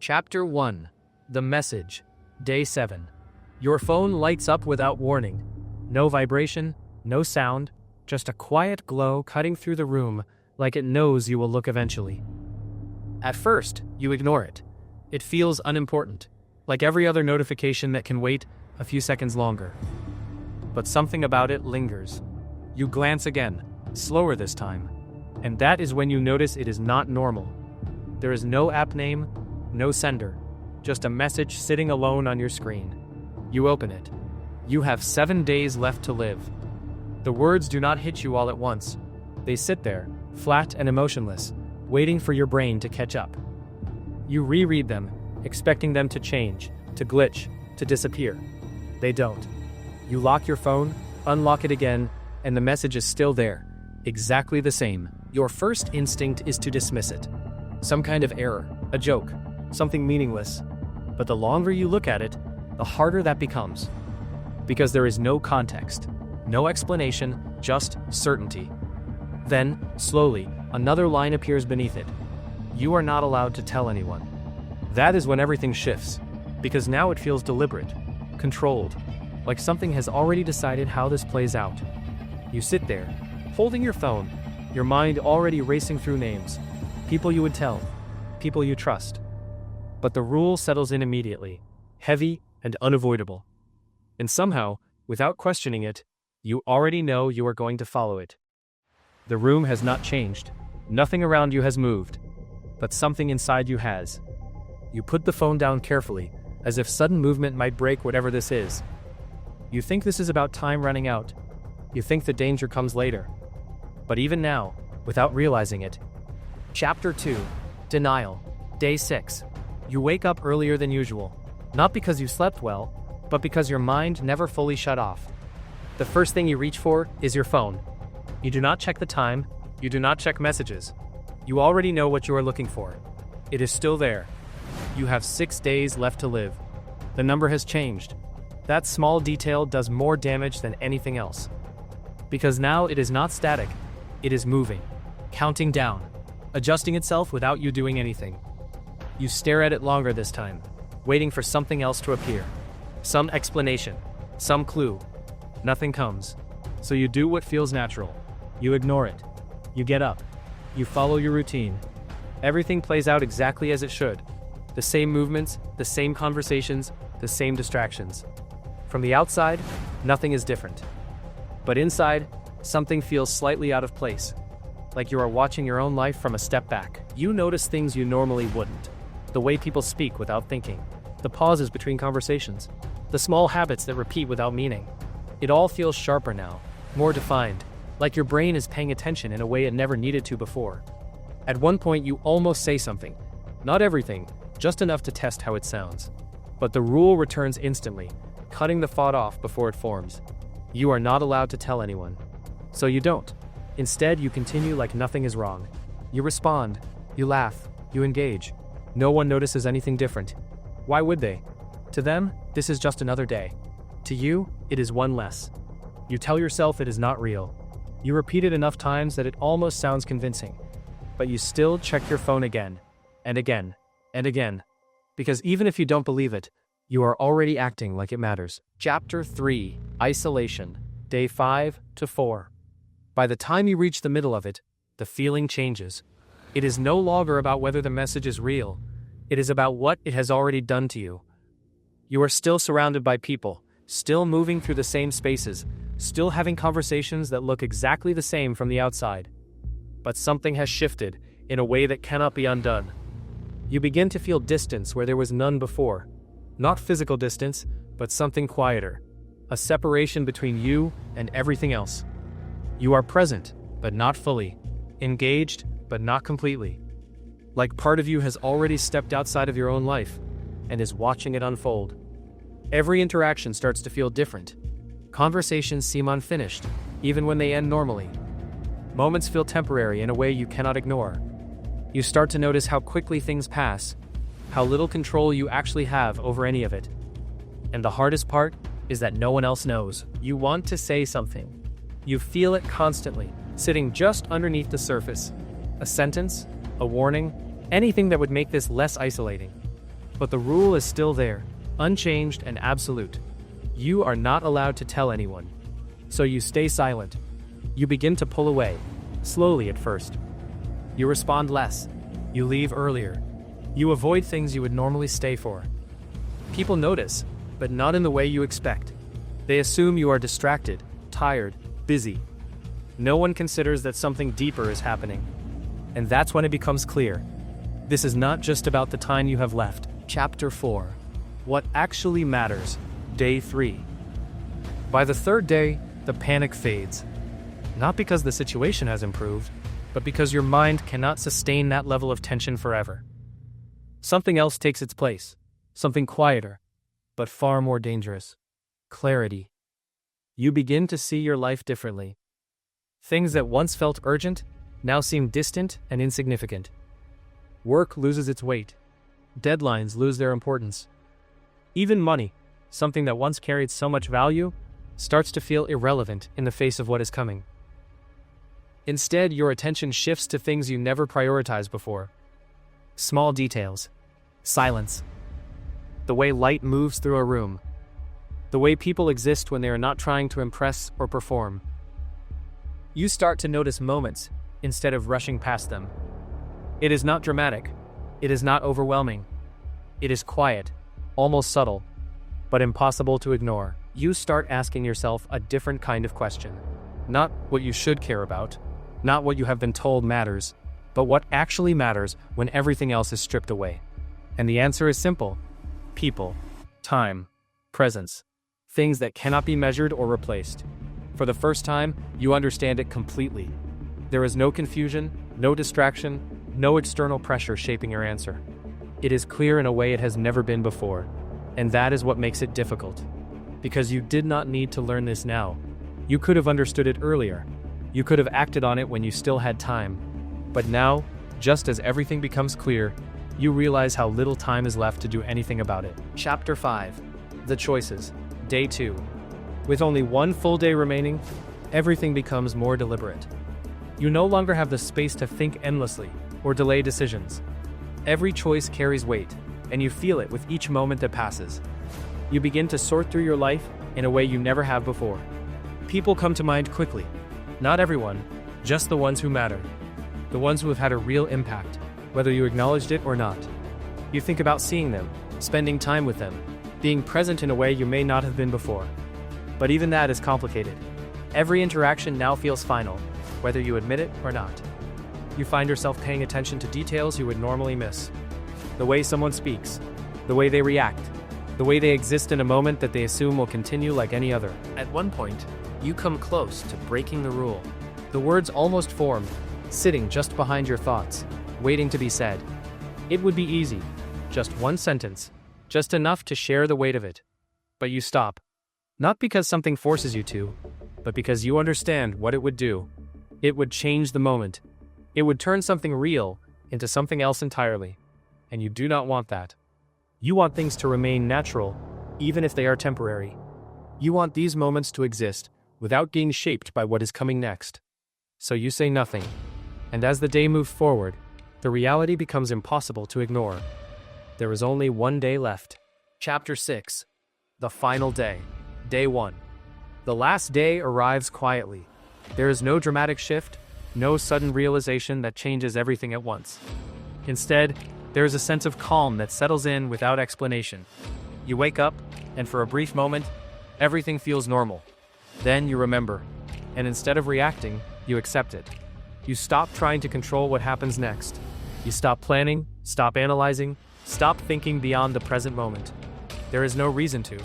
Chapter 1. The Message. Day 7. Your phone lights up without warning. No vibration, no sound, just a quiet glow cutting through the room like it knows you will look eventually. At first, you ignore it. It feels unimportant, like every other notification that can wait a few seconds longer. But something about it lingers. You glance again, slower this time, and that is when you notice it is not normal. There is no app name, no sender, just a message sitting alone on your screen. You open it. You have 7 days left to live. The words do not hit you all at once. They sit there, flat and emotionless, waiting for your brain to catch up. You reread them, expecting them to change, to glitch, to disappear. They don't. You lock your phone, unlock it again, and the message is still there, exactly the same. Your first instinct is to dismiss it. Some kind of error, a joke, something meaningless. But the longer you look at it, the harder that becomes. Because there is no context, no explanation, just certainty. Then, slowly, another line appears beneath it. You are not allowed to tell anyone. That is when everything shifts, because now it feels deliberate, controlled, like something has already decided how this plays out. You sit there, holding your phone, your mind already racing through names, people you would tell, people you trust. But the rule settles in immediately, heavy and unavoidable. And somehow, without questioning it, you already know you are going to follow it. The room has not changed. Nothing around you has moved. But something inside you has. You put the phone down carefully, as if sudden movement might break whatever this is. You think this is about time running out. You think the danger comes later. But even now, without realizing it. Chapter 2. Denial. Day 6. You wake up earlier than usual. Not because you slept well, but because your mind never fully shut off. The first thing you reach for is your phone. You do not check the time, you do not check messages. You already know what you are looking for. It is still there. You have 6 days left to live. The number has changed. That small detail does more damage than anything else. Because now it is not static, it is moving, counting down, adjusting itself without you doing anything. You stare at it longer this time, waiting for something else to appear. Some explanation, some clue. Nothing comes. So you do what feels natural. You ignore it. You get up. You follow your routine. Everything plays out exactly as it should. The same movements, the same conversations, the same distractions. From the outside, nothing is different. But inside, something feels slightly out of place. Like you are watching your own life from a step back. You notice things you normally wouldn't. The way people speak without thinking. The pauses between conversations. The small habits that repeat without meaning. It all feels sharper now, more defined, like your brain is paying attention in a way it never needed to before. At one point you almost say something. Not everything, just enough to test how it sounds. But the rule returns instantly, cutting the thought off before it forms. You are not allowed to tell anyone. So you don't. Instead, you continue like nothing is wrong. You respond, you laugh, you engage. No one notices anything different. Why would they? To them, this is just another day. To you, it is one less. You tell yourself it is not real. You repeat it enough times that it almost sounds convincing. But you still check your phone again, and again, and again. Because even if you don't believe it, you are already acting like it matters. Chapter 3. Isolation. Day 5 to 4. By the time you reach the middle of it, the feeling changes. It is no longer about whether the message is real. It is about what it has already done to you. You are still surrounded by people, still moving through the same spaces, still having conversations that look exactly the same from the outside. But something has shifted in a way that cannot be undone. You begin to feel distance where there was none before. Not physical distance, but something quieter. A separation between you and everything else. You are present, but not fully. Engaged, but not completely. Like part of you has already stepped outside of your own life and is watching it unfold. Every interaction starts to feel different. Conversations seem unfinished, even when they end normally. Moments feel temporary in a way you cannot ignore. You start to notice how quickly things pass, how little control you actually have over any of it. And the hardest part is that no one else knows. You want to say something. You feel it constantly, sitting just underneath the surface. A sentence, a warning, anything that would make this less isolating. But the rule is still there, unchanged and absolute. You are not allowed to tell anyone. So you stay silent. You begin to pull away, slowly at first. You respond less. You leave earlier. You avoid things you would normally stay for. People notice, but not in the way you expect. They assume you are distracted, tired, busy. No one considers that something deeper is happening. And that's when it becomes clear. This is not just about the time you have left. Chapter 4. What actually matters. Day 3. By the third day, the panic fades. Not because the situation has improved, but because your mind cannot sustain that level of tension forever. Something else takes its place. Something quieter, but far more dangerous. Clarity. You begin to see your life differently. Things that once felt urgent now seem distant and insignificant. Work loses its weight. Deadlines lose their importance. Even money, something that once carried so much value, starts to feel irrelevant in the face of what is coming. Instead, your attention shifts to things you never prioritized before. Small details. Silence. The way light moves through a room. The way people exist when they are not trying to impress or perform. You start to notice moments instead of rushing past them. It is not dramatic. It is not overwhelming. It is quiet, almost subtle, but impossible to ignore. You start asking yourself a different kind of question. Not what you should care about, not what you have been told matters, but what actually matters when everything else is stripped away. And the answer is simple. People, time, presence, things that cannot be measured or replaced. For the first time, you understand it completely. There is no confusion, no distraction, no external pressure shaping your answer. It is clear in a way it has never been before, and that is what makes it difficult. Because you did not need to learn this now. You could have understood it earlier. You could have acted on it when you still had time. But now, just as everything becomes clear, you realize how little time is left to do anything about it. Chapter 5. The Choices. Day 2. With only one full day remaining, everything becomes more deliberate. You no longer have the space to think endlessly or delay decisions. Every choice carries weight, and you feel it with each moment that passes. You begin to sort through your life in a way you never have before. People come to mind quickly. Not everyone, just the ones who matter. The ones who have had a real impact, whether you acknowledged it or not. You think about seeing them, spending time with them, being present in a way you may not have been before. But even that is complicated. Every interaction now feels final, whether you admit it or not. You find yourself paying attention to details you would normally miss. The way someone speaks, the way they react, the way they exist in a moment that they assume will continue like any other. At one point, you come close to breaking the rule. The words almost formed, sitting just behind your thoughts, waiting to be said. It would be easy, just one sentence, just enough to share the weight of it. But you stop. Not because something forces you to, but because you understand what it would do. It would change the moment. It would turn something real into something else entirely. And you do not want that. You want things to remain natural, even if they are temporary. You want these moments to exist without being shaped by what is coming next. So you say nothing. And as the day moves forward, the reality becomes impossible to ignore. There is only one day left. Chapter 6. The Final Day. Day 1. The last day arrives quietly. There is no dramatic shift, no sudden realization that changes everything at once. Instead, there is a sense of calm that settles in without explanation. You wake up, and for a brief moment, everything feels normal. Then you remember, and instead of reacting, you accept it. You stop trying to control what happens next. You stop planning, stop analyzing, stop thinking beyond the present moment. There is no reason to.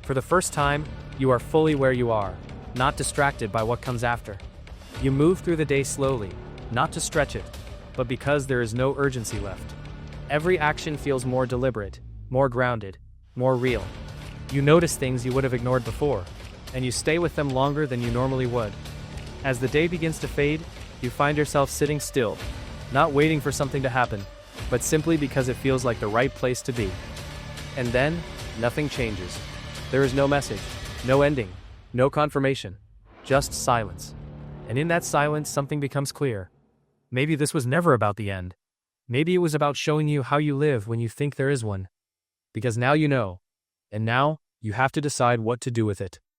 For the first time, you are fully where you are, not distracted by what comes after. You move through the day slowly, not to stretch it, but because there is no urgency left. Every action feels more deliberate, more grounded, more real. You notice things you would have ignored before, and you stay with them longer than you normally would. As the day begins to fade, you find yourself sitting still, not waiting for something to happen, but simply because it feels like the right place to be. And then, nothing changes. There is no message, no ending, no confirmation, just silence. And in that silence, something becomes clear. Maybe this was never about the end. Maybe it was about showing you how you live when you think there is one. Because now you know. And now, you have to decide what to do with it.